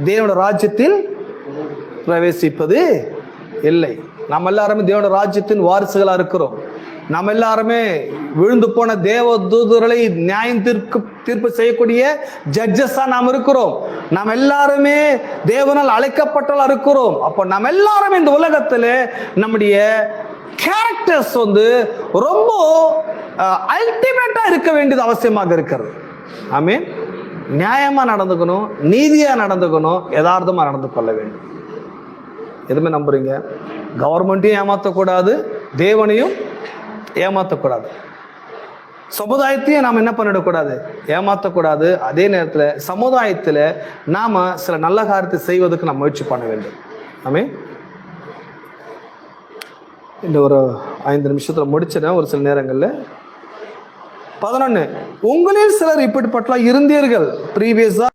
தேவனுடைய ராஜ்யத்தில் பிரவேசிப்பது இல்லை. நம்ம எல்லாருமே தேவனுடைய ராஜ்யத்தின் வாரிசுகளா இருக்கிறோம். நம்ம எல்லாருமே விழுந்து போன தேவ தூதர்களை நியாயம் தீர்ப்பு செய்யக்கூடிய ஜட்ஜஸா நாம் இருக்கிறோம். நாம் எல்லாருமே தேவனால் அழைக்கப்பட்டவர்களா இருக்கிறோம். அப்போ நம்ம எல்லாருமே இந்த உலகத்துல நம்முடைய கேரக்டர்ஸ் ரொம்ப அல்டிமேட்டா இருக்க வேண்டியது அவசியமாக இருக்கிறது. ஆமென். நியாயமா நடந்துக்கணும், நீதியா நடந்துக்கணும், யதார்த்தமா நடந்து கொள்ள வேண்டும். எதுவுமே நம்புறீங்க? கவர்மெண்ட்டையும் ஏமாற்றக்கூடாது, தேவனையும் ஏமாற்றக்கூடாது, சமுதாயத்தையும் நாம் என்ன பண்ணிடக்கூடாது, ஏமாற்றக்கூடாது. அதே நேரத்தில் சமுதாயத்தில் நாம சில நல்ல காரியத்தை செய்வதற்கு நாம் முயற்சி பண்ண வேண்டும். ஆமென். இந்த ஒரு 5 நிமிஷத்துல முடிச்சிட. ஒரு சில நேரங்களில் 11 உங்களில் சிலர் இப்படிப்பட்ட இருந்தீர்கள். ப்ரீவியஸா